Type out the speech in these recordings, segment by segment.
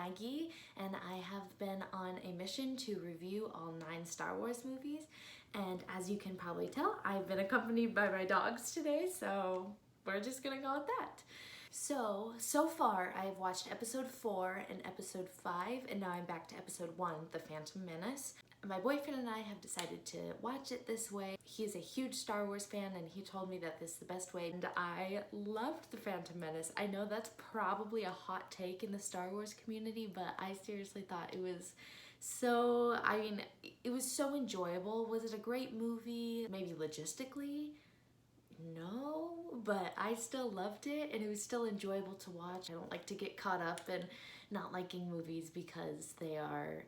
Maggie, and I have been on a mission to review all 9 Star Wars movies, and as you can probably tell, I've been accompanied by my dogs today, so we're just gonna go with that. So far I've watched episode 4 and episode 5, and now I'm back to episode 1, The Phantom Menace. My boyfriend and I have decided to watch it this way. He is a huge Star Wars fan and he told me that this is the best way, and I loved The Phantom Menace. I know that's probably a hot take in the Star Wars community, but I seriously thought it was so, it was so enjoyable. Was it a great movie? Maybe logistically? No, but I still loved it and it was still enjoyable to watch. I don't like to get caught up in not liking movies because they are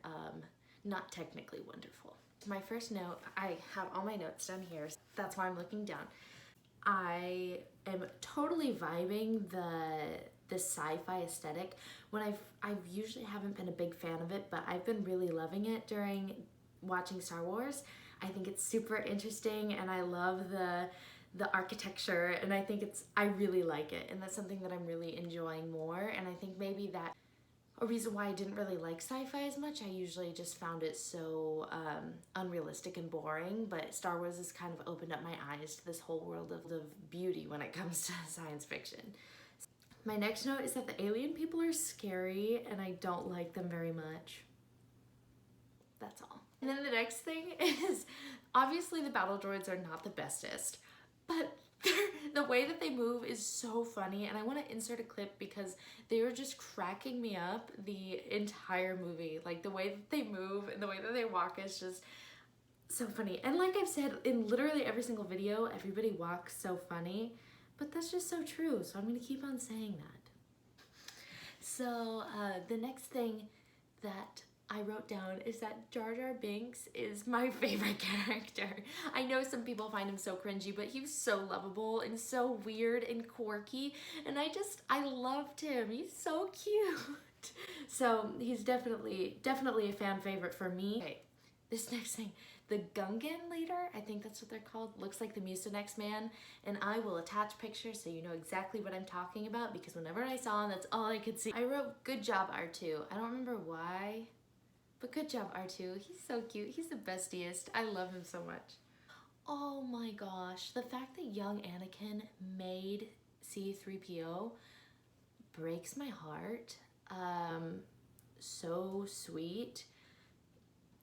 not technically wonderful. My first note, I have all my notes down here. That's why I'm looking down. I am totally vibing the sci-fi aesthetic. When I usually haven't been a big fan of it, but I've been really loving it during watching Star Wars. I think it's super interesting and I love the architecture, and I really like it, and that's something that I'm really enjoying more. And I think maybe that a reason why I didn't really like sci-fi as much. I usually just found it so unrealistic and boring, but Star Wars has kind of opened up my eyes to this whole world of beauty when it comes to science fiction. My next note is that the alien people are scary and I don't like them very much. That's all. And then the next thing is, obviously the battle droids are not the bestest, but the way that they move is so funny, and I want to insert a clip because they were just cracking me up the entire movie. Like, the way that they move and the way that they walk is just so funny. And like I've said in literally every single video, everybody walks so funny, but that's just so true, so I'm gonna keep on saying that. So the next thing that I wrote down is that Jar Jar Binks is my favorite character. I know some people find him so cringy, but he was so lovable and so weird and quirky, and I loved him. He's so cute. So he's definitely a fan favorite for me. Okay, this next thing, the Gungan Leader, I think that's what they're called, looks like the Mucinex man, and I will attach pictures so you know exactly what I'm talking about, because whenever I saw him, that's all I could see. I wrote, good job, R2. I don't remember why, but good job, R2. He's so cute. He's the bestiest. I love him so much. Oh my gosh, the fact that young Anakin made C-3PO breaks my heart. So sweet.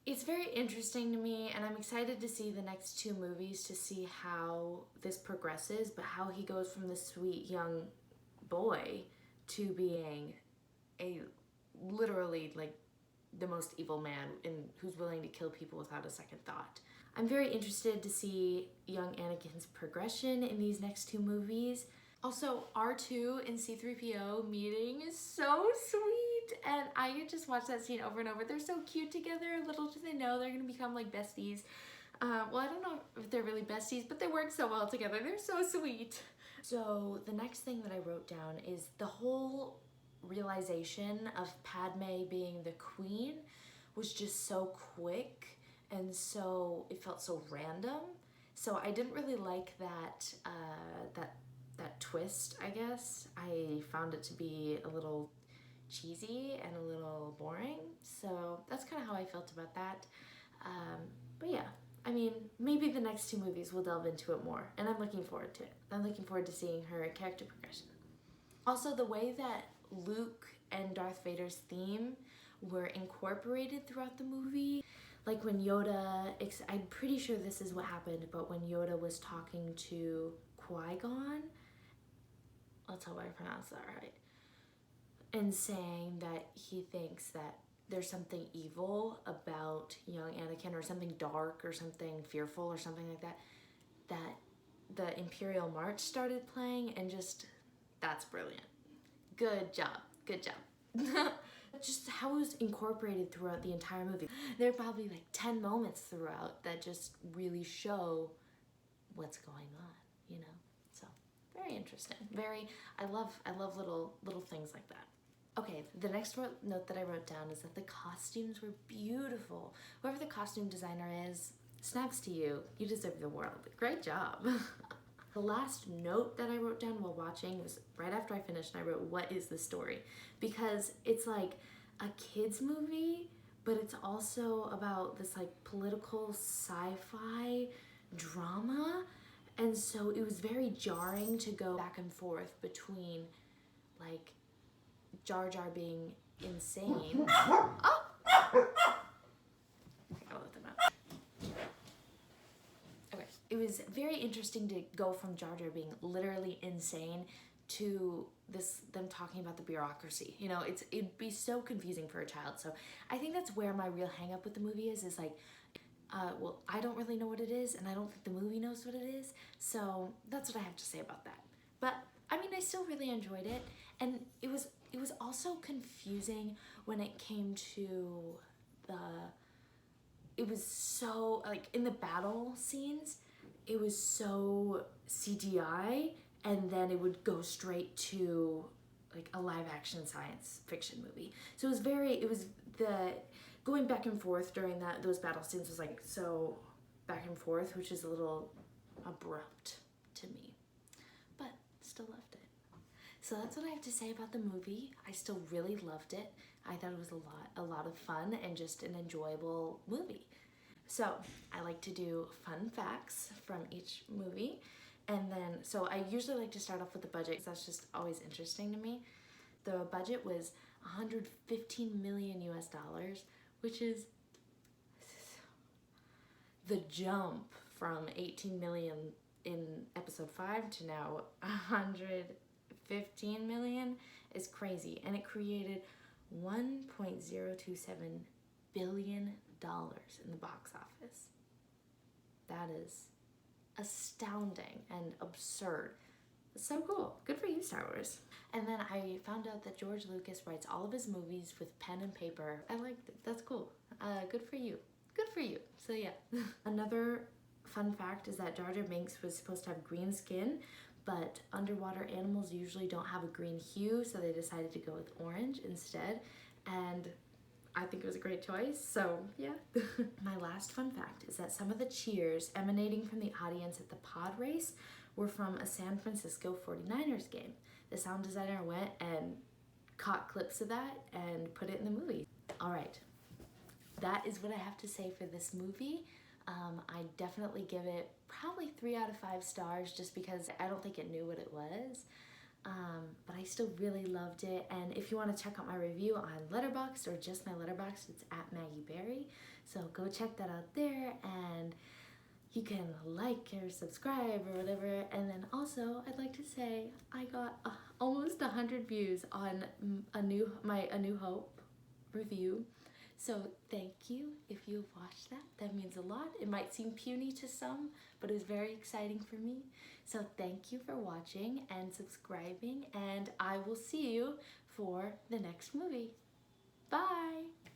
It's very interesting to me, and I'm excited to see the next 2 movies to see how this progresses, but how he goes from the sweet young boy to being a literally like the most evil man who's willing to kill people without a second thought. I'm very interested to see young Anakin's progression in these next 2 movies. Also, R2 and C-3PO meeting is so sweet, and I could just watch that scene over and over. They're so cute together. Little do they know they're gonna become like besties. Well, I don't know if they're really besties, but they work so well together. They're so sweet. So the next thing that I wrote down is the whole realization of Padme being the queen was just so quick, and so it felt so random. So I didn't really like that that twist, I guess. I found it to be a little cheesy and a little boring. So that's kind of how I felt about that. But yeah, I mean, maybe the next 2 movies will delve into it more, and I'm looking forward to it. I'm looking forward to seeing her character progression. Also, the way that Luke and Darth Vader's theme were incorporated throughout the movie. Like when Yoda, I'm pretty sure this is what happened, but when Yoda was talking to Qui-Gon, let's hope I pronounced that right, and saying that he thinks that there's something evil about young Anakin, or something dark or something fearful or something like that, that the Imperial March started playing, and just, that's brilliant. Good job, good job. Just how it was incorporated throughout the entire movie. There are probably like 10 moments throughout that just really show what's going on, you know? So, very interesting. I love little things like that. Okay, the next note that I wrote down is that the costumes were beautiful. Whoever the costume designer is, snaps to you. You deserve the world. Great job. The last note that I wrote down while watching was right after I finished, and I wrote, what is the story? Because it's like, a kids movie, but it's also about this like political sci-fi drama. And so it was very jarring to go back and forth between like Jar Jar being insane. Oh! I'll let them out. Okay. It was very interesting to go from Jar Jar being literally insane to them talking about the bureaucracy. You know, it'd be so confusing for a child. So I think that's where my real hang up with the movie is like, well, I don't really know what it is, and I don't think the movie knows what it is. So that's what I have to say about that. But I mean, I still really enjoyed it, and it was also confusing when it came to it was so, like, in the battle scenes, it was so CGI, and then it would go straight to like a live action science fiction movie. So going back and forth during those battle scenes was like so back and forth, which is a little abrupt to me, but still loved it. So that's what I have to say about the movie. I still really loved it. I thought it was a lot of fun and just an enjoyable movie. So I like to do fun facts from each movie. And then, so I usually like to start off with the budget because that's just always interesting to me. The budget was $115 million US, which is the jump from 18 million in episode 5 to now 115 million is crazy. And it created $1.027 billion in the box office. That is astounding and absurd. It's so cool. Good for you, Star Wars. And then I found out that George Lucas writes all of his movies with pen and paper. I liked it. That's cool. Good for you. Good for you. So yeah. Another fun fact is that Jar Jar Binks was supposed to have green skin, but underwater animals usually don't have a green hue, so they decided to go with orange instead. And I think it was a great choice, so yeah. My last fun fact is that some of the cheers emanating from the audience at the pod race were from a San Francisco 49ers game. The sound designer went and caught clips of that and put it in the movie. All right, that is what I have to say for this movie. I definitely give it probably 3 out of 5 stars just because I don't think it knew what it was. But I still really loved it, and if you want to check out my review on letterboxd or just my letterboxd, it's at Maggie Barry, so go check that out there, and you can like or subscribe or whatever. And then also I'd like to say I got almost 100 views on A New Hope review, so thank you if you've watched that. That means a lot. It might seem puny to some, but it was very exciting for me. So thank you for watching and subscribing, and I will see you for the next movie. Bye!